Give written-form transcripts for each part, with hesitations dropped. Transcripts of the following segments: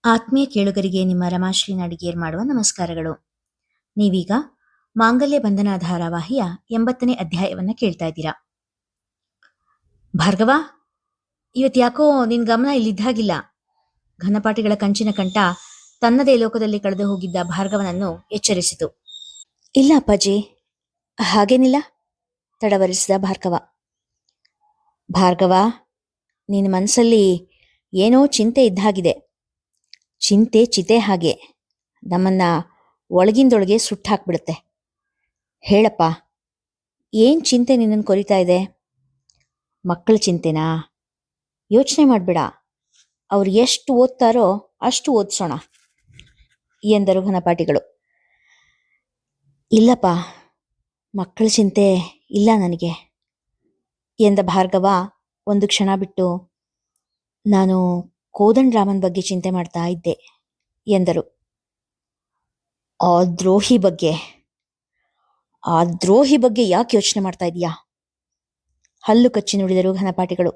ಆತ್ಮೀಯ ಕೇಳುಗರಿಗೆ ನಿಮ್ಮ ರಮಾಶ್ರೀ ನಡಿಗೇರ್ ಮಾಡುವ ನಮಸ್ಕಾರಗಳು. ನೀವೀಗ ಮಾಂಗಲ್ಯ ಬಂಧನ ಧಾರಾವಾಹಿಯ 80ನೇ ಅಧ್ಯಾಯವನ್ನ ಕೇಳ್ತಾ ಇದ್ದೀರಾ. ಭಾರ್ಗವ, ಇವತ್ತು ಯಾಕೋ ನಿನ್ ಗಮನ ಇಲ್ಲಿದ್ದಾಗಿಲ್ಲ. ಘನಪಾಠಿಗಳ ಕಂಚಿನ ಕಂಠ ತನ್ನದೇ ಲೋಕದಲ್ಲಿ ಕಳೆದು ಹೋಗಿದ್ದ ಭಾರ್ಗವನನ್ನು ಎಚ್ಚರಿಸಿತು. ಇಲ್ಲ ಅಪ್ಪಾಜಿ, ಹಾಗೇನಿಲ್ಲ, ತಡವರಿಸಿದ ಭಾರ್ಗವ. ಭಾರ್ಗವ, ನಿನ್ನ ಮನಸ್ಸಲ್ಲಿ ಏನೋ ಚಿಂತೆ ಇದ್ದಾಗಿದೆ. ಚಿಂತೆ ಚಿತೆ ಹಾಗೆ ನಮ್ಮನ್ನ ಒಳಗಿಂದೊಳಗೆ ಸುಟ್ಟಾಕ್ಬಿಡುತ್ತೆ. ಹೇಳಪ್ಪ, ಏನ್ ಚಿಂತೆ ನಿನ್ನನ್ನು ಕೊರಿತಾ ಇದೆ? ಮಕ್ಕಳ ಚಿಂತೆನಾ? ಯೋಚನೆ ಮಾಡಬೇಡ, ಅವ್ರು ಎಷ್ಟು ಓದ್ತಾರೋ ಅಷ್ಟು ಓದಿಸೋಣ ಎಂದರು ಘನಪಾಠಿಗಳು. ಇಲ್ಲಪ್ಪ, ಮಕ್ಕಳ ಚಿಂತೆ ಇಲ್ಲ ನನಗೆ ಎಂದ ಭಾರ್ಗವ ಒಂದು ಕ್ಷಣ ಬಿಟ್ಟು, ನಾನು ಕೋದಂಡರಾಮನ್ ಬಗ್ಗೆ ಚಿಂತೆ ಮಾಡ್ತಾ ಇದ್ದೆ ಎಂದರು. ಆ ದ್ರೋಹಿ ಬಗ್ಗೆ ಯಾಕೆ ಯೋಚನೆ ಮಾಡ್ತಾ ಇದೀಯಾ? ಹಲ್ಲು ಕಚ್ಚಿ ನುಡಿದರು ಘನಪಾಠಿಗಳು.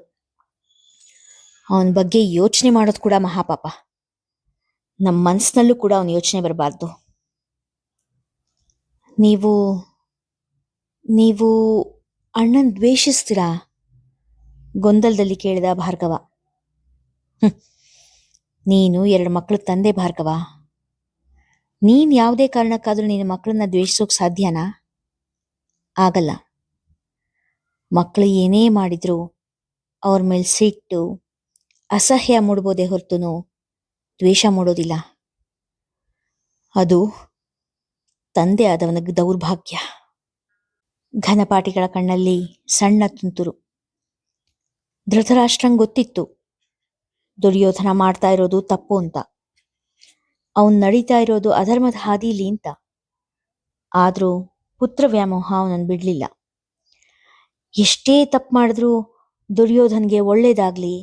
ಅವನ ಬಗ್ಗೆ ಯೋಚನೆ ಮಾಡೋದು ಕೂಡ ಮಹಾಪಾಪ. ನಮ್ಮ ಮನಸ್ಸಿನಲ್ಲೂ ಕೂಡ ಅವನ ಯೋಚನೆ ಬರಬಾರ್ದು. ನೀವು ಅಣ್ಣನ್ ದ್ವೇಷಿಸ್ತೀರಾ? ಗೊಂದಲದಲ್ಲಿ ಕೇಳಿದ ಭಾರ್ಗವ. ನೀನು 2 ಮಕ್ಕಳ ತಂದೆ ಭಾರ್ಗವ. ನೀನ್ ಯಾವುದೇ ಕಾರಣಕ್ಕಾದ್ರೂ ನಿನ್ನ ಮಕ್ಕಳನ್ನ ದ್ವೇಷಿಸೋಕ್ ಸಾಧ್ಯನಾ? ಆಗಲ್ಲ. ಮಕ್ಕಳು ಏನೇ ಮಾಡಿದ್ರು ಅವ್ರ ಮೇಲೆ ಸಿಟ್ಟು, ಅಸಹ್ಯ ಮೂಡ್ಬೋದೇ ಹೊರತುನು ದ್ವೇಷ ಮೂಡೋದಿಲ್ಲ. ಅದು ತಂದೆ ಆದವನ ದೌರ್ಭಾಗ್ಯ. ಘನಪಾಠಿಗಳ ಕಣ್ಣಲ್ಲಿ ಸಣ್ಣ ತುಂತುರು. ಧೃತರಾಷ್ಟ್ರಂಗ್ ಗೊತ್ತಿತ್ತು ದುರ್ಯೋಧನ ಮಾಡ್ತಾ ಇರೋದು ತಪ್ಪು ಅಂತ, ಅವನ್ ನಡೀತಾ ಇರೋದು ಅಧರ್ಮದ ಹಾದಿಲಿ ಅಂತ. ಆದ್ರೂ ಪುತ್ರ ವ್ಯಾಮೋಹ ಅವನನ್ನು ಬಿಡ್ಲಿಲ್ಲ. ಎಷ್ಟೇ ತಪ್ಪು ಮಾಡಿದ್ರೂ ದುರ್ಯೋಧನ್ಗೆ ಒಳ್ಳೇದಾಗ್ಲಿ,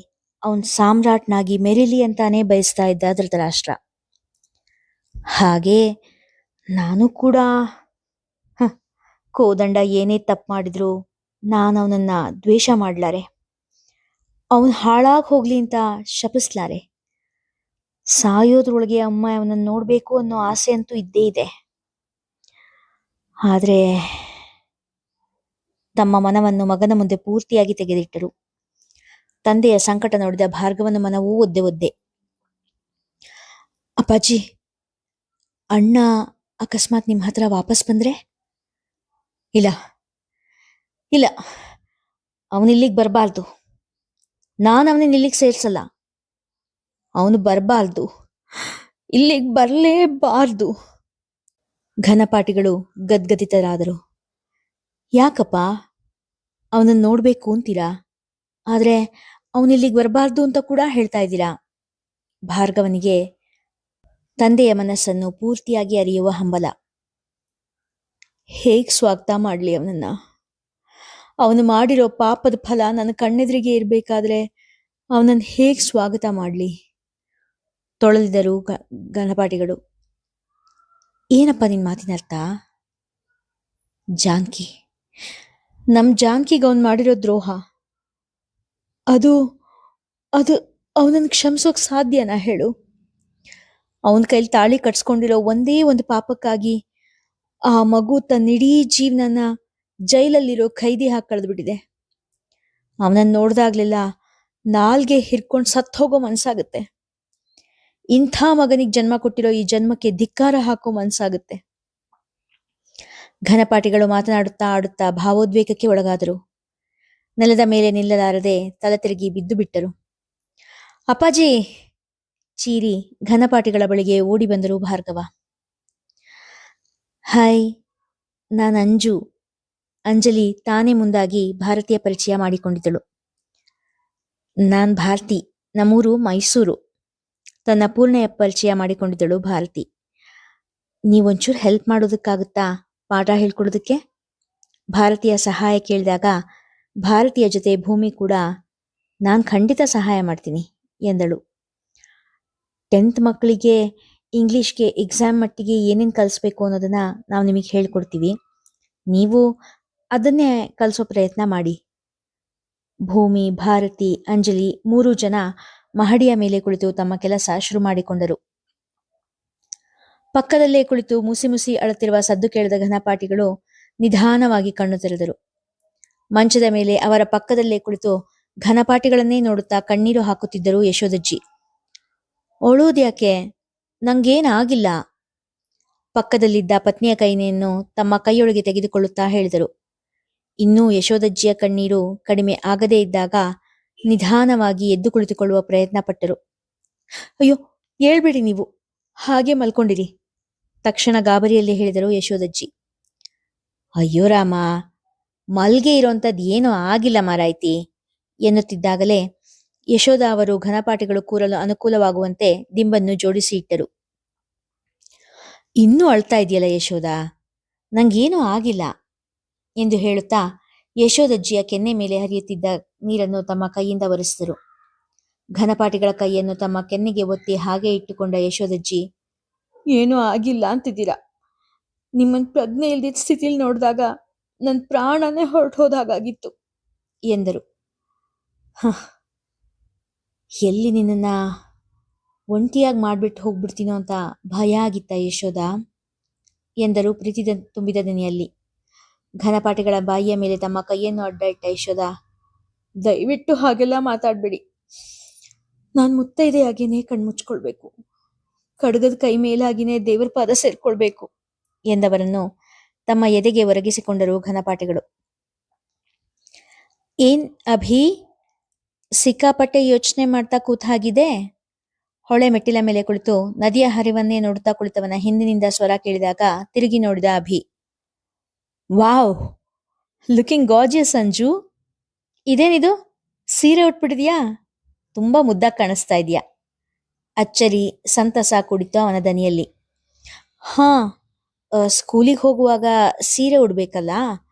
ಅವನ್ ಸಾಮ್ರಾಟ್ನಾಗಿ ಮೆರಿಲಿ ಅಂತಾನೆ ಬಯಸ್ತಾ ಇದ್ದ ಧೃತರಾಷ್ಟ್ರ. ಹಾಗೆ ನಾನು ಕೂಡ ಕೋದಂಡ ಏನೇ ತಪ್ಪು ಮಾಡಿದ್ರು ನಾನು ಅವನನ್ನ ದ್ವೇಷ ಮಾಡ್ಲಾರೆ, ಅವನ್ ಹಾಳಾಗಿ ಹೋಗ್ಲಿ ಅಂತ ಶಪಿಸ್ಲಾರೆ. ಸಾಯೋದ್ರೊಳಗೆ ಅಮ್ಮ ಅವನನ್ನು ನೋಡ್ಬೇಕು ಅನ್ನೋ ಆಸೆ ಅಂತೂ ಇದ್ದೇ ಇದೆ. ಆದ್ರೆ ತಮ್ಮ ಮನವನ್ನು ಮಗನ ಮುಂದೆ ಪೂರ್ತಿಯಾಗಿ ತೆಗೆದಿಟ್ಟರು. ತಂದೆಯ ಸಂಕಟ ನೋಡಿದ ಭಾರ್ಗವನ ಮನವೂ ಒದ್ದೆ. ಅಪ್ಪಾಜಿ, ಅಣ್ಣ ಅಕಸ್ಮಾತ್ ನಿಮ್ಮ ಹತ್ರ ವಾಪಸ್ ಬಂದ್ರೆ? ಇಲ್ಲ, ಅವನಿಲ್ಲಿಗೆ ಬರಬಾರ್ದು. ನಾನು ಅವನನ್ನ ಇಲ್ಲಿಗೆ ಸೇರ್ಸಲ್ಲ. ಅವನು ಬರಬಾರ್ದು, ಇಲ್ಲಿಗೆ ಬರಲೇಬಾರ್ದು. ಘನಪಾಠಿಗಳು ಗದ್ಗದಿತರಾದರು. ಯಾಕಪ್ಪ, ಅವನನ್ನು ನೋಡ್ಬೇಕು ಅಂತೀರಾ, ಆದ್ರೆ ಅವನಿಲ್ಲಿಗೆ ಬರಬಾರ್ದು ಅಂತ ಕೂಡ ಹೇಳ್ತಾ ಇದ್ದೀರಾ? ಭಾರ್ಗವನಿಗೆ ತಂದೆಯ ಮನಸ್ಸನ್ನು ಪೂರ್ತಿಯಾಗಿ ಅರಿಯುವ ಹಂಬಲ. ಹೇಗ್ ಸ್ವಾಗತ ಮಾಡ್ಲಿ ಅವನನ್ನ? ಅವನು ಮಾಡಿರೋ ಪಾಪದ ಫಲ ನನ್ನ ಕಣ್ಣೆದುರಿಗೆ ಇರ್ಬೇಕಾದ್ರೆ ಅವನನ್ನು ಹೇಗ್ ಸ್ವಾಗತ ಮಾಡ್ಲಿ? ತೊಳೆದಿದರು ಘನಪಾಠಿಗಳು. ಏನಪ್ಪ ನಿನ್ ಮಾತಿನ ಅರ್ಥ? ಜಾನ್ಕಿ, ನಮ್ ಜಾನ್ಕಿಗೆ ಅವನ್ ಮಾಡಿರೋ ದ್ರೋಹ, ಅದು ಅವನನ್ನು ಕ್ಷಮಿಸೋಕ್ ಸಾಧ್ಯನಾ ಹೇಳು? ಅವನ ಕೈಲಿ ತಾಳಿ ಕಟ್ಸ್ಕೊಂಡಿರೋ ಒಂದೇ ಒಂದು ಪಾಪಕ್ಕಾಗಿ ಆ ಮಗು ತನ್ನಿಡೀ ಜೀವನನ ಜೈಲಲ್ಲಿರೋ ಖೈದಿ ಹಾಕಿ ಕಳೆದ್ಬಿಟ್ಟಿದೆ. ಅವನನ್ನು ನೋಡ್ದಾಗ್ಲೆಲ್ಲ ನಾಲ್ಗೆ ಹಿರ್ಕೊಂಡು ಸತ್ತೋಗೋ ಮನ್ಸಾಗುತ್ತೆ. ಇಂಥ ಮಗನಿಗೆ ಜನ್ಮ ಕೊಟ್ಟಿರೋ ಈ ಜನ್ಮಕ್ಕೆ ಧಿಕ್ಕಾರ ಹಾಕೋ ಮನ್ಸಾಗುತ್ತೆ. ಘನಪಾಠಿಗಳು ಮಾತನಾಡುತ್ತಾ ಆಡುತ್ತಾ ಭಾವೋದ್ವೇಗಕ್ಕೆ ಒಳಗಾದರು. ನೆಲದ ಮೇಲೆ ನಿಲ್ಲಲಾರದೆ ತಲೆ ತಿರುಗಿ ಬಿದ್ದು ಬಿಟ್ಟರು. ಅಪ್ಪಾಜಿ, ಚೀರಿ ಘನಪಾಠಿಗಳ ಬಳಿಗೆ ಓಡಿ ಬಂದರು ಭಾರ್ಗವ. ಹಾಯ್, ನಾನು ಅಂಜು. ಅಂಜಲಿ ತಾನೇ ಮುಂದಾಗಿ ಭಾರತೀಯ ಪರಿಚಯ ಮಾಡಿಕೊಂಡಿದ್ದಳು. ನಾನ್ ಭಾರತಿ, ನಮ್ಮೂರು ಮೈಸೂರು. ತನ್ನ ಪೂರ್ಣೆಯ ಪರಿಚಯ ಮಾಡಿಕೊಂಡಿದ್ದಳು ಭಾರತಿ. ನೀವೊಂಚೂರು ಹೆಲ್ಪ್ ಮಾಡೋದಕ್ಕಾಗುತ್ತಾ? ಪಾಠ ಹೇಳ್ಕೊಡೋದಕ್ಕೆ? ಭಾರತೀಯ ಸಹಾಯ ಕೇಳಿದಾಗ ಭಾರತೀಯ ಜೊತೆ ಭೂಮಿ ಕೂಡ ನಾನು ಖಂಡಿತ ಸಹಾಯ ಮಾಡ್ತೀನಿ ಎಂದಳು. 10th ಮಕ್ಕಳಿಗೆ ಇಂಗ್ಲಿಷ್ಗೆ ಎಕ್ಸಾಮ್ ಮಟ್ಟಿಗೆ ಏನೇನು ಕಲಿಸ್ಬೇಕು ಅನ್ನೋದನ್ನ ನಾವು ನಿಮಗೆ ಹೇಳ್ಕೊಡ್ತೀವಿ, ನೀವು ಅದನ್ನೇ ಕಲಿಸೋ ಪ್ರಯತ್ನ ಮಾಡಿ. ಭೂಮಿ, ಭಾರತಿ, ಅಂಜಲಿ 3 ಜನ ಮಹಡಿಯ ಮೇಲೆ ಕುಳಿತು ತಮ್ಮ ಕೆಲಸ ಶುರು ಮಾಡಿಕೊಂಡರು. ಪಕ್ಕದಲ್ಲೇ ಕುಳಿತು ಮುಸಿ ಮುಸಿ ಅಳುತ್ತಿರುವ ಸದ್ದು ಕೇಳಿದ ಘನಪಾಠಿಗಳು ನಿಧಾನವಾಗಿ ಕಣ್ಣು ತೆರೆದರು. ಮಂಚದ ಮೇಲೆ ಅವರ ಪಕ್ಕದಲ್ಲೇ ಕುಳಿತು ಘನಪಾಠಿಗಳನ್ನೇ ನೋಡುತ್ತಾ ಕಣ್ಣೀರು ಹಾಕುತ್ತಿದ್ದರು ಯಶೋದಜ್ಜಿ. ಅಳುವುದ್ಯಾಕೆ? ನಂಗೇನಾಗಿಲ್ಲ. ಪಕ್ಕದಲ್ಲಿದ್ದ ಪತ್ನಿಯ ಕೈಯನ್ನು ತಮ್ಮ ಕೈಯೊಳಗೆ ತೆಗೆದುಕೊಳ್ಳುತ್ತಾ ಹೇಳಿದರು. ಇನ್ನೂ ಯಶೋದಜ್ಜಿಯ ಕಣ್ಣೀರು ಕಡಿಮೆ ಆಗದೇ ಇದ್ದಾಗ ನಿಧಾನವಾಗಿ ಎದ್ದು ಕುಳಿತುಕೊಳ್ಳುವ ಪ್ರಯತ್ನ ಪಟ್ಟರು. ಅಯ್ಯೋ, ಹೇಳ್ಬಿಡಿ, ನೀವು ಹಾಗೆ ಮಲ್ಕೊಂಡಿರಿ, ತಕ್ಷಣ ಗಾಬರಿಯಲ್ಲಿ ಹೇಳಿದರು ಯಶೋದಜ್ಜಿ. ಅಯ್ಯೋ ರಾಮ, ಮಲ್ಗೆ ಇರೋಂಥದ್ದು ಏನೂ ಆಗಿಲ್ಲ ಮಾರಾಯ್ತಿ ಎನ್ನುತ್ತಿದ್ದಾಗಲೇ ಯಶೋಧ ಅವರು ಘನಪಾಠಿಗಳು ಕೂರಲು ಅನುಕೂಲವಾಗುವಂತೆ ದಿಂಬನ್ನು ಜೋಡಿಸಿ ಇಟ್ಟರು. ಇನ್ನೂ ಅಳ್ತಾ ಇದೆಯಲ್ಲ ಯಶೋಧ, ನಂಗೇನೂ ಆಗಿಲ್ಲ ಎಂದು ಹೇಳುತ್ತಾ ಯಶೋದಜ್ಜಿಯ ಕೆನ್ನೆ ಮೇಲೆ ಹರಿಯುತ್ತಿದ್ದ ನೀರನ್ನು ತಮ್ಮ ಕೈಯಿಂದ ಒರೆಸಿದರು. ಘನಪಾಠಿಗಳ ಕೈಯನ್ನು ತಮ್ಮ ಕೆನ್ನೆಗೆ ಒತ್ತಿ ಹಾಗೆ ಇಟ್ಟುಕೊಂಡ ಯಶೋದಜ್ಜಿ, ಏನೂ ಆಗಿಲ್ಲ ಅಂತಿದ್ದೀರಾ? ನಿಮ್ಮನ್ನು ಪ್ರಜ್ಞೆ ಇಲ್ದಿದ್ದ ಸ್ಥಿತಿಲಿ ನೋಡಿದಾಗ ನನ್ನ ಪ್ರಾಣನೇ ಹೊರಟೋದಾಗಿತ್ತು ಎಂದರು. ಎಲ್ಲಿ ನಿನ್ನನ್ನು ಒಂಟಿಯಾಗಿ ಮಾಡಿಬಿಟ್ಟು ಹೋಗ್ಬಿಡ್ತೀನೋ ಅಂತ ಭಯ ಆಗಿತ್ತ ಯಶೋಧ ಎಂದರು ಪ್ರೀತಿ ತುಂಬಿದ ದನಿಯಲ್ಲಿ. ಘನಪಾಠಿಗಳ ಬಾಯಿಯ ಮೇಲೆ ತಮ್ಮ ಕೈಯನ್ನು ಅಡ್ಡ ಇಟ್ಟ ಯಶೋಧ, ದಯವಿಟ್ಟು ಹಾಗೆಲ್ಲ ಮಾತಾಡಬೇಡಿ. ನಾನು ಮುತ್ತೈದೆಯಾಗಿಯೇ ಕಣ್ಮುಚ್ಕೊಳ್ಬೇಕು, ಕಡಗದ ಕೈ ಮೇಲಾಗಿನೇ ದೇವರ ಪಾದ ಸೇರ್ಕೊಳ್ಬೇಕು ಎಂದವರನ್ನು ತಮ್ಮ ಎದೆಗೆ ಒರಗಿಸಿಕೊಂಡರು ಘನಪಾಠಿಗಳು. ಏನ್ ಅಭಿ, ಸಿಕ್ಕಾಪಟ್ಟೆ ಯೋಚನೆ ಮಾಡ್ತಾ ಕೂತಾಗಿದೆ? ಹೊಳೆ ಮೆಟ್ಟಿಲ ಮೇಲೆ ಕುಳಿತು ನದಿಯ ಹರಿವನ್ನೇ ನೋಡುತ್ತಾ ಕುಳಿತವನ ಹಿಂದಿನಿಂದ ಸ್ವರ ಕೇಳಿದಾಗ ತಿರುಗಿ ನೋಡಿದ Abhi. Wow, looking gorgeous Anju. ಇದೇನಿದು, ಸೀರೆ ಉಟ್ಬಿಟ್ಟಿದ್ಯಾ? ತುಂಬಾ ಮುದ್ದಾಗಿ ಕಾಣಿಸ್ತಾ ಇದೆಯಾ? ಅಚ್ಚರಿ ಸಂತಸ ಕೂಡಿತ್ತು ಅವನ ದನಿಯಲ್ಲಿ. ಹಾ, ಸ್ಕೂಲಿಗೆ ಹೋಗುವಾಗ ಸೀರೆ ಉಡ್ಬೇಕಲ್ಲ,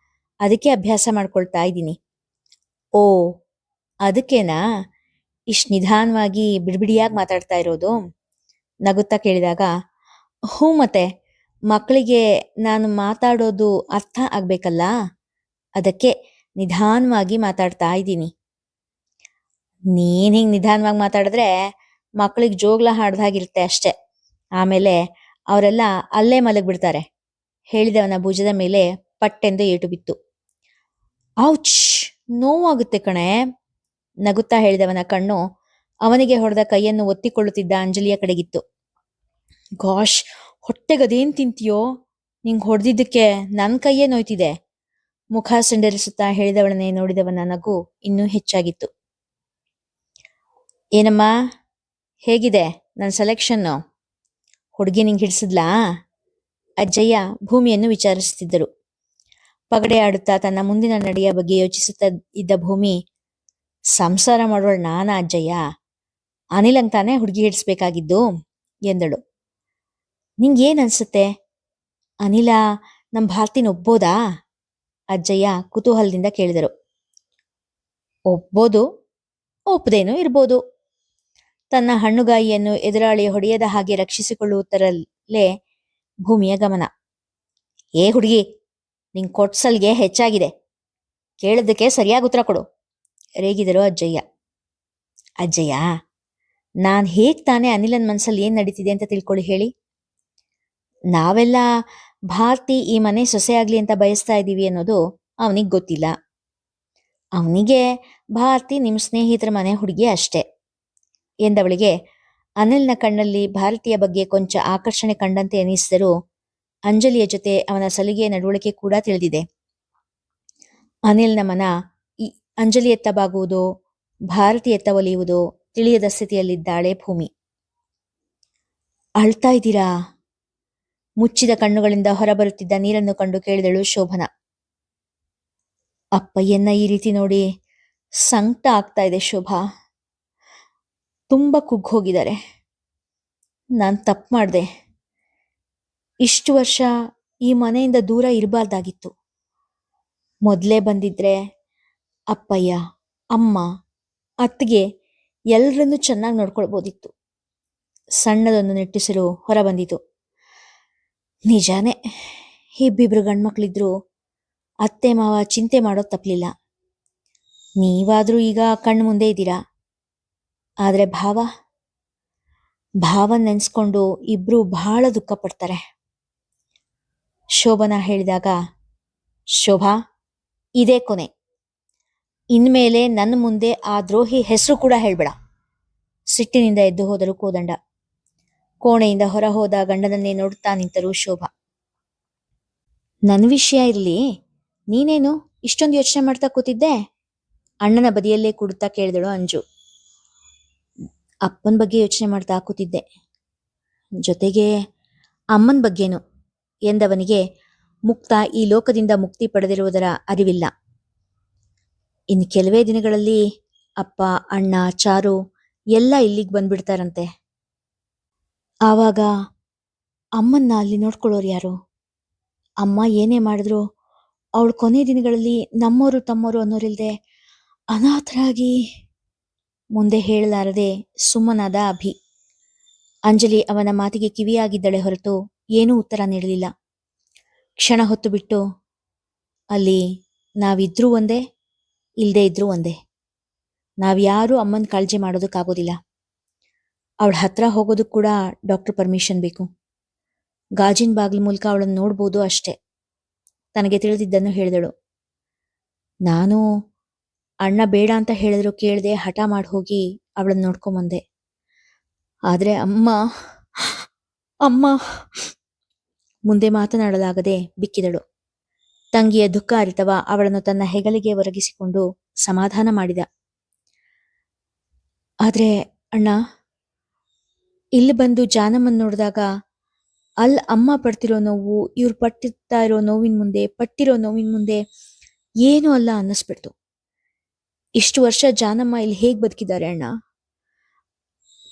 ಅದಕ್ಕೆ ಅಭ್ಯಾಸ ಮಾಡ್ಕೊಳ್ತಾ ಇದ್ದೀನಿ. ಓ, ಅದಕ್ಕೇನಾ ಇಷ್ಟು ನಿಧಾನವಾಗಿ ಬಿಡಿಬಿಡಿಯಾಗಿ ಮಾತಾಡ್ತಾ ಇರೋದು? ನಗುತ್ತಾ ಕೇಳಿದಾಗ, ಹ್ಞೂ, ಮತ್ತೆ ಮಕ್ಕಳಿಗೆ ನಾನು ಮಾತಾಡೋದು ಅರ್ಥ ಆಗ್ಬೇಕಲ್ಲ, ಅದಕ್ಕೆ ನಿಧಾನವಾಗಿ ಮಾತಾಡ್ತಾ ಇದ್ದೀನಿ. ನೀನ್ ಹಿಂಗೆ ನಿಧಾನವಾಗಿ ಮಾತಾಡಿದ್ರೆ ಮಕ್ಕಳಿಗೆ ಜೋಗ್ಲ ಹಾಡ್ದಾಗಿರುತ್ತೆ ಅಷ್ಟೆ, ಆಮೇಲೆ ಅವರೆಲ್ಲ ಅಲ್ಲೇ ಮಲಗ್ಬಿಡ್ತಾರೆ ಹೇಳಿದವನ ಭುಜದ ಮೇಲೆ ಪಟ್ಟೆಂದು ಏಟು ಬಿತ್ತು. ಔಚ್, ನೋವಾಗುತ್ತೆ ಕಣೆ ನಗುತ್ತಾ ಹೇಳಿದವನ ಕಣ್ಣು ಅವನಿಗೆ ಹೊಡೆದ ಕೈಯನ್ನು ಒತ್ತಿಕೊಳ್ಳುತ್ತಿದ್ದ ಅಂಜಲಿಯ ಕಡೆಗಿತ್ತು. ಗಾಶ್, ಹೊಟ್ಟೆಗದೇನ್ ತಿಂತೀಯೋ? ನಿಂಗೆ ಹೊಡೆದಿದ್ದಕ್ಕೆ ನನ್ನ ಕೈಯೇ ನೋಯ್ತಿದೆ ಮುಖ ಸಿಂಡರಿಸುತ್ತಾ ಹೇಳಿದವಳನ್ನೇ ನೋಡಿದವನ ನಗು ಇನ್ನೂ ಹೆಚ್ಚಾಗಿತ್ತು. ಏನಮ್ಮ, ಹೇಗಿದೆ ನನ್ನ ಸೆಲೆಕ್ಷನ್ನು? ಹುಡುಗಿ ನಿಂಗೆ ಹಿಡಿಸಿದ್ಲಾ? ಅಜ್ಜಯ್ಯ ಭೂಮಿಯನ್ನು ವಿಚಾರಿಸುತ್ತಿದ್ದರು. ಪಗಡೆ ಆಡುತ್ತಾ ತನ್ನ ಮುಂದಿನ ನಡೆಯ ಬಗ್ಗೆ ಯೋಚಿಸುತ್ತಾ ಇದ್ದ ಭೂಮಿ, ಸಂಸಾರ ಮಾಡೋಳು ನಾನಾ ಅಜ್ಜಯ್ಯ? ಅನಿಲಂಗ್ ತಾನೇ ಹುಡುಗಿ ಹಿಡಿಸ್ಬೇಕಾಗಿದ್ದು ಎಂದಳು. ನಿಂಗೇನ್ ಅನ್ಸುತ್ತೆ? ಅನಿಲ ನಮ್ಮ ಭಾರತಿನ ಒಬ್ಬೋದಾ? ಅಜ್ಜಯ್ಯ ಕುತೂಹಲದಿಂದ ಕೇಳಿದರು. ಒಬ್ಬೋದು, ಒಪ್ಪದೇನೂ ಇರ್ಬೋದು. ತನ್ನ ಹಣ್ಣುಗಾಯಿಯನ್ನು ಎದುರಾಳಿ ಹೊಡೆಯದ ಹಾಗೆ ರಕ್ಷಿಸಿಕೊಳ್ಳುವುದರಲ್ಲೇ ಭೂಮಿಯ ಗಮನ. ಏ ಹುಡುಗಿ, ನಿಂಗೆ ಕೊಟ್ಸಲ್ಗೆ ಹೆಚ್ಚಾಗಿದೆ, ಕೇಳಿದ್ದಕ್ಕೆ ಸರಿಯಾಗಿ ಉತ್ತರ ಕೊಡು ರೇಗಿದರು ಅಜ್ಜಯ್ಯ. ಅಜ್ಜಯ್ಯ, ನಾನು ಹೇಗೆ ತಾನೇ ಅನಿಲನ್ ಮನಸ್ಸಲ್ಲಿ ಏನು ನಡೀತಿದೆ ಅಂತ ತಿಳ್ಕೊಳ್ಳಿ ಹೇಳಿ. ನಾವೆಲ್ಲ ಭಾರತಿ ಈ ಮನೆ ಸೊಸೆಯಾಗ್ಲಿ ಅಂತ ಬಯಸ್ತಾ ಇದ್ದೀವಿ ಅನ್ನೋದು ಅವನಿಗೆ ಗೊತ್ತಿಲ್ಲ. ಅವನಿಗೆ ಭಾರತಿ ನಿಮ್ಮ ಸ್ನೇಹಿತರ ಮನೆ ಹುಡುಗಿ ಅಷ್ಟೇ ಎಂದವಳಿಗೆ ಅನಿಲ್ನ ಕಣ್ಣಲ್ಲಿ ಭಾರತೀಯ ಬಗ್ಗೆ ಕೊಂಚ ಆಕರ್ಷಣೆ ಕಂಡಂತೆ ಎನಿಸಿದರೂ ಅಂಜಲಿಯ ಜೊತೆ ಅವನ ಸಲಿಗೆಯ ನಡವಳಿಕೆ ಕೂಡ ತಿಳಿದಿದೆ. ಅನಿಲ್ನ ಮನ ಅಂಜಲಿಯತ್ತ ಬಾಗುವುದೋ ಭಾರತೀಯತ್ತ ಒಲಿಯುವುದೋ ತಿಳಿಯದ ಸ್ಥಿತಿಯಲ್ಲಿದ್ದಾಳೆ ಭೂಮಿ. ಅಳ್ತಾ ಇದ್ದೀರಾ? ಮುಚ್ಚಿದ ಕಣ್ಣುಗಳಿಂದ ಹೊರಬರುತ್ತಿದ್ದ ನೀರನ್ನು ಕಂಡು ಕೇಳಿದಳು ಶೋಭನ. ಅಪ್ಪಯ್ಯನ್ನ ಈ ರೀತಿ ನೋಡಿ ಸಂಕಟ ಆಗ್ತಾ ಇದೆ ಶೋಭಾ. ತುಂಬ ಕುಗ್ಗೋಗಿದ್ದಾರೆ. ನಾನು ತಪ್ಪು ಮಾಡಿದೆ. ಇಷ್ಟು ವರ್ಷ ಈ ಮನೆಯಿಂದ ದೂರ ಇರಬಾರ್ದಾಗಿತ್ತು. ಮೊದಲೇ ಬಂದಿದ್ರೆ ಅಪ್ಪಯ್ಯ, ಅಮ್ಮ, ಅತ್ತಿಗೆ ಎಲ್ಲರನ್ನೂ ಚೆನ್ನಾಗಿ ನೋಡ್ಕೊಳ್ಬೋದಿತ್ತು. ಸಣ್ಣದೊಂದು ನಿಟ್ಟುಸಿರು ಹೊರಬಂದಿತು. ನಿಜಾನೇ, ಇಬ್ಬಿಬ್ರು ಗಂಡ್ಮಕ್ಳಿದ್ರು ಅತ್ತೆ ಮಾವ ಚಿಂತೆ ಮಾಡೋದು ತಪ್ಪಲಿಲ್ಲ. ನೀವಾದರೂ ಈಗ ಕಣ್ಣು ಮುಂದೆ ಇದ್ದೀರಾ. ಆದರೆ ಭಾವನ್ ನೆನೆಸ್ಕೊಂಡು ಇಬ್ರು ಬಹಳ ದುಃಖ ಪಡ್ತಾರೆ. ಶೋಭನಾ ಹೇಳಿದಾಗ, ಶೋಭಾ, ಇದೇ ಕೊನೆ. ಇನ್ಮೇಲೆ ನನ್ನ ಮುಂದೆ ಆ ದ್ರೋಹಿ ಹೆಸರು ಕೂಡ ಹೇಳ್ಬೇಡ. ಸಿಟ್ಟಿನಿಂದ ಎದ್ದು ಹೋದರು ಕೋದಂಡ. ಕೋಣೆಯಿಂದ ಹೊರ ಹೋದ ಗಂಡನನ್ನೇ ನೋಡುತ್ತಾ ನಿಂತರು ಶೋಭಾ. ನನ್ನ ವಿಷಯ ಇರಲಿ, ನೀನೇನು ಇಷ್ಟೊಂದು ಯೋಚನೆ ಮಾಡ್ತಾ ಕೂತಿದ್ದೆ? ಅಣ್ಣನ ಬದಿಯಲ್ಲೇ ಕೂಡುತ್ತಾ ಕೇಳಿದಳು ಅಂಜು. ಅಪ್ಪನ ಬಗ್ಗೆ ಯೋಚನೆ ಮಾಡ್ತಾ ಕೂತಿದ್ದೆ, ಜೊತೆಗೆ ಅಮ್ಮನ ಬಗ್ಗೆನು ಎಂದವನಿಗೆ ಮುಕ್ತ ಈ ಲೋಕದಿಂದ ಮುಕ್ತಿ ಪಡೆದಿರುವುದರ ಅರಿವಿಲ್ಲ. ಇನ್ನು ಕೆಲವೇ ದಿನಗಳಲ್ಲಿ ಅಪ್ಪ, ಅಣ್ಣ, ಚಾರು ಎಲ್ಲ ಇಲ್ಲಿಗೆ ಬಂದ್ಬಿಡ್ತಾರಂತೆ. ಆವಾಗ ಅಮ್ಮನ್ನ ಅಲ್ಲಿ ನೋಡ್ಕೊಳ್ಳೋರು ಯಾರು? ಅಮ್ಮ ಏನೇ ಮಾಡಿದ್ರು ಅವಳು ಕೊನೆ ದಿನಗಳಲ್ಲಿ ನಮ್ಮೋರು ತಮ್ಮೋರು ಅನ್ನೋರಿಲ್ದೆ ಅನಾಥರಾಗಿ ಮುಂದೆ ಹೇಳಲಾರದೆ ಸುಮ್ಮನಾದ ಅಭಿ. ಅಂಜಲಿ ಅವನ ಮಾತಿಗೆ ಕಿವಿಯಾಗಿದ್ದಳೆ ಹೊರತು ಏನೂ ಉತ್ತರ ನೀಡಲಿಲ್ಲ. ಕ್ಷಣ ಹೊತ್ತು ಬಿಟ್ಟು, ಅಲ್ಲಿ ನಾವಿದ್ರೂ ಒಂದೇ, ಇಲ್ಲದೆ ಇದ್ರೂ ಒಂದೇ. ನಾವ್ಯಾರೂ ಅಮ್ಮನ ಕಾಳಜಿ ಮಾಡೋದಕ್ಕಾಗೋದಿಲ್ಲ. ಅವಳ ಹತ್ರ ಹೋಗೋದಕ್ಕೆ ಕೂಡ ಡಾಕ್ಟರ್ ಪರ್ಮಿಷನ್ ಬೇಕು. ಗಾಜಿನ ಬಾಗಿಲು ಮೂಲಕ ಅವಳನ್ನು ನೋಡ್ಬೋದು ಅಷ್ಟೆ. ತನಗೆ ತಿಳಿದಿದ್ದನ್ನು ಹೇಳಿದಳು. ನಾನು ಅಣ್ಣ ಬೇಡ ಅಂತ ಹೇಳಿದ್ರು ಕೇಳದೆ ಹಠ ಮಾಡಿ ಹೋಗಿ ಅವಳನ್ನು ನೋಡ್ಕೊಂಬಂದೆ. ಆದರೆ ಅಮ್ಮ ಮುಂದೆ ಮಾತನಾಡಲಾಗದೆ ಬಿಕ್ಕಿದಳು. ತಂಗಿಯ ದುಃಖ ಅರಿತವ ಅವಳನ್ನು ತನ್ನ ಹೆಗಲಿಗೆ ಒರಗಿಸಿಕೊಂಡು ಸಮಾಧಾನ ಮಾಡಿದ. ಆದ್ರೆ ಅಣ್ಣ, ಇಲ್ಲಿ ಬಂದು ಜಾನಮ್ಮನ್ ನೋಡಿದಾಗ ಅಲ್ಲಿ ಅಮ್ಮ ಪಡ್ತಿರೋ ನೋವು ಇವ್ರು ಪಟ್ಟಿರ್ತಾ ಇರೋ ಪಟ್ಟಿರೋ ನೋವಿನ ಮುಂದೆ ಏನೂ ಅಲ್ಲ ಅನ್ನಿಸ್ಬಿಡ್ತು. ಇಷ್ಟು ವರ್ಷ ಜಾನಮ್ಮ ಇಲ್ಲಿ ಹೇಗ್ ಬದುಕಿದ್ದಾರೆ ಅಣ್ಣ?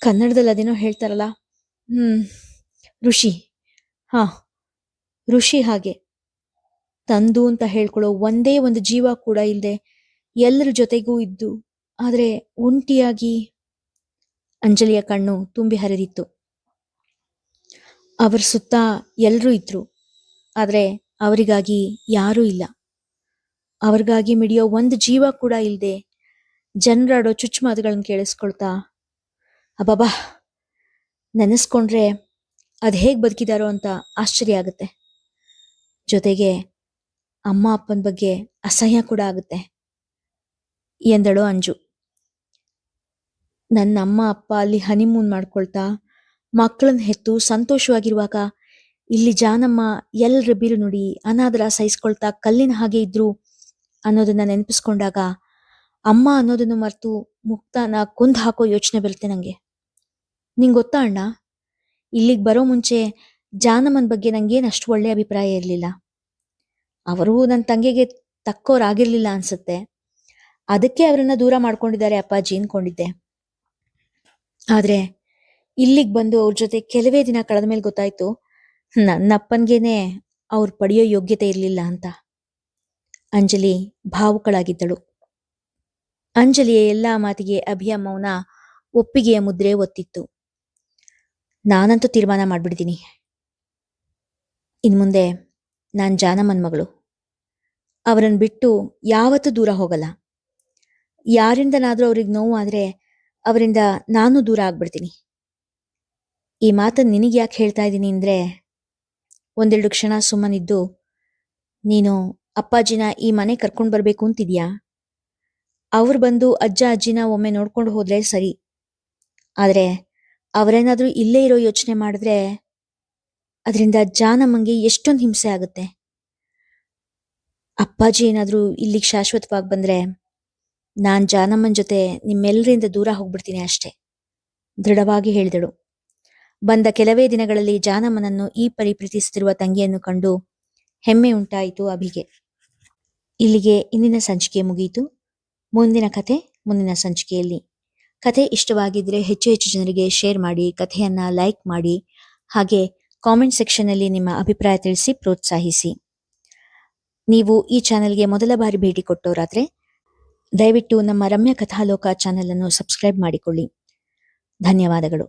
ಕನ್ನಡದಲ್ಲಿ ಅದೇನೋ ಹೇಳ್ತಾರಲ್ಲ, ಋಷಿ. ಋಷಿ ಹಾಗೆ. ತಂದು ಅಂತ ಹೇಳ್ಕೊಳ್ಳೋ ಒಂದೇ ಒಂದು ಜೀವ ಕೂಡ ಇಲ್ಲದೆ ಎಲ್ಲರ ಜೊತೆಗೂ ಇದ್ದು, ಆದ್ರೆ ಒಂಟಿಯಾಗಿ. ಅಂಜಲಿಯ ಕಣ್ಣು ತುಂಬಿ ಹರಿದಿತ್ತು. ಅವರ ಸುತ್ತ ಎಲ್ಲರೂ ಇದ್ರು, ಆದ್ರೆ ಅವರಿಗಾಗಿ ಯಾರೂ ಇಲ್ಲ. ಅವ್ರಿಗಾಗಿ ಮಿಡಿಯೋ ಒಂದು ಜೀವ ಕೂಡ ಇಲ್ಲದೆ ಜನರಾಡೋ ಚುಚ್ಚು ಮಾತುಗಳನ್ನ ಕೇಳಿಸ್ಕೊಳ್ತಾ, ಅಬ್ಬಾಬಾ, ನೆನೆಸ್ಕೊಂಡ್ರೆ ಅದು ಹೇಗೆ ಬದುಕಿದಾರೋ ಅಂತ ಆಶ್ಚರ್ಯ ಆಗುತ್ತೆ. ಜೊತೆಗೆ ಅಮ್ಮ ಅಪ್ಪನ ಬಗ್ಗೆ ಅಸಹ್ಯ ಕೂಡ ಆಗುತ್ತೆ ಎಂದಳು ಅಂಜು. ನನ್ನ ಅಮ್ಮ ಅಪ್ಪ ಅಲ್ಲಿ ಹನಿಮೂನ್ ಮಾಡ್ಕೊಳ್ತಾ ಮಕ್ಕಳನ್ನ ಹೆತ್ತು ಸಂತೋಷವಾಗಿರುವಾಗ ಇಲ್ಲಿ ಜಾನಮ್ಮ ಎಲ್ಲರ ಬೀರು ನುಡಿ ಅನಾದರ ಸಹಿಸ್ಕೊಳ್ತಾ ಕಲ್ಲಿನ ಹಾಗೆ ಇದ್ರು ಅನ್ನೋದನ್ನ ನೆನಪಿಸ್ಕೊಂಡಾಗ ಅಮ್ಮ ಅನ್ನೋದನ್ನು ಮರೆತು ಮುಕ್ತಾನ ಕೊಂದು ಹಾಕೋ ಯೋಚನೆ ಬರುತ್ತೆ ನಂಗೆ. ನಿಂಗೆ ಗೊತ್ತಾ ಅಣ್ಣ, ಇಲ್ಲಿಗೆ ಬರೋ ಮುಂಚೆ ಜಾನಮ್ಮನ ಬಗ್ಗೆ ನಂಗೇನು ಅಷ್ಟು ಒಳ್ಳೆ ಅಭಿಪ್ರಾಯ ಇರಲಿಲ್ಲ. ಅವರು ನನ್ನ ತಂಗಿಗೆ ತಕ್ಕೋರಾಗಿರ್ಲಿಲ್ಲ ಅನ್ಸುತ್ತೆ. ಅದಕ್ಕೆ ಅವರನ್ನ ದೂರ ಮಾಡ್ಕೊಂಡಿದ್ದಾರೆ ಅಪ್ಪಾಜಿ ಅನ್ಕೊಂಡಿದ್ದೆ. ಆದ್ರೆ ಇಲ್ಲಿಗೆ ಬಂದು ಅವ್ರ ಜೊತೆ ಕೆಲವೇ ದಿನ ಕಳೆದ ಮೇಲೆ ಗೊತ್ತಾಯ್ತು, ನನ್ನ ಅಪ್ಪನ್ಗೇನೆ ಅವ್ರು ಪಡೆಯೋ ಯೋಗ್ಯತೆ ಇರಲಿಲ್ಲ ಅಂತ. ಅಂಜಲಿ ಭಾವುಕಳಾಗಿದ್ದಳು. ಅಂಜಲಿಯ ಎಲ್ಲಾ ಮಾತಿಗೆ ಅಭಿಯ ಮೌನ ಒಪ್ಪಿಗೆಯ ಮುದ್ರೆ ಒತ್ತಿತ್ತು. ನಾನಂತೂ ತೀರ್ಮಾನ ಮಾಡ್ಬಿಡ್ತೀನಿ, ಇನ್ಮುಂದೆ ನಾನ್ ಜಾನಮ್ಮನ್ ಮಗಳು. ಅವರನ್ನು ಬಿಟ್ಟು ಯಾವತ್ತೂ ದೂರ ಹೋಗಲ್ಲ. ಯಾರಿಂದನಾದ್ರೂ ಅವ್ರಿಗೆ ನೋವು ಆದ್ರೆ ಅವರಿಂದ ನಾನು ದೂರ ಆಗ್ಬಿಡ್ತೀನಿ. ಈ ಮಾತನ್ನು ನಿನಗೆ ಯಾಕೆ ಹೇಳ್ತಾ ಇದ್ದೀನಿ ಅಂದ್ರೆ, ಒಂದೆರಡು ಕ್ಷಣ ಸುಮ್ಮನಿದ್ದು, ನೀನು ಅಪ್ಪಾಜಿನ ಈ ಮನೆ ಕರ್ಕೊಂಡು ಬರ್ಬೇಕು ಅಂತಿದ್ಯಾ? ಅವ್ರು ಬಂದು ಅಜ್ಜ ಅಜ್ಜಿನ ಒಮ್ಮೆ ನೋಡ್ಕೊಂಡು ಹೋದ್ರೆ ಸರಿ. ಆದ್ರೆ ಅವರೇನಾದ್ರೂ ಇಲ್ಲೇ ಇರೋ ಯೋಚನೆ ಮಾಡಿದ್ರೆ ಅದರಿಂದ ಜಾನಮ್ಮಂಗೆ ಎಷ್ಟೊಂದು ಹಿಂಸೆ ಆಗುತ್ತೆ. ಅಪ್ಪಾಜಿ ಏನಾದ್ರೂ ಇಲ್ಲಿಗೆ ಶಾಶ್ವತವಾಗಿ ಬಂದ್ರೆ ನಾನ್ ಜಾನಮ್ಮನ ಜೊತೆ ನಿಮ್ಮೆಲ್ಲರಿಂದ ದೂರ ಹೋಗ್ಬಿಡ್ತೀನಿ ಅಷ್ಟೆ, ದೃಢವಾಗಿ ಹೇಳಿದಳು. ಬಂದ ಕೆಲವೇ ದಿನಗಳಲ್ಲಿ ಜಾನಮ್ಮನನ್ನು ಈ ಪರಿ ಪ್ರೀತಿಸುತ್ತಿರುವ ತಂಗಿಯನ್ನು ಕಂಡು ಹೆಮ್ಮೆ ಉಂಟಾಯಿತು ಅಭಿಗೆ. ಇಲ್ಲಿಗೆ ಇಂದಿನ ಸಂಚಿಕೆ ಮುಗಿಯಿತು. ಮುಂದಿನ ಕಥೆ ಮುಂದಿನ ಸಂಚಿಕೆಯಲ್ಲಿ. ಕಥೆ ಇಷ್ಟವಾಗಿದ್ರೆ ಹೆಚ್ಚು ಹೆಚ್ಚು ಜನರಿಗೆ ಶೇರ್ ಮಾಡಿ, ಕಥೆಯನ್ನ ಲೈಕ್ ಮಾಡಿ, ಹಾಗೆ ಕಾಮೆಂಟ್ ಸೆಕ್ಷನ್ ಅಲ್ಲಿ ನಿಮ್ಮ ಅಭಿಪ್ರಾಯ ತಿಳಿಸಿ ಪ್ರೋತ್ಸಾಹಿಸಿ. ನೀವು ಈ ಚಾನೆಲ್ಗೆ ಮೊದಲ ಬಾರಿ ಭೇಟಿ ಕೊಟ್ಟವರಾದ್ರೆ ದಯವಿಟ್ಟು ನಮ್ಮ ರಮ್ಯ ಕಥಾಲೋಕ ಚಾನೆಲ್ ಅನ್ನು ಸಬ್ಸ್ಕ್ರೈಬ್ ಮಾಡಿಕೊಳ್ಳಿ. ಧನ್ಯವಾದಗಳು.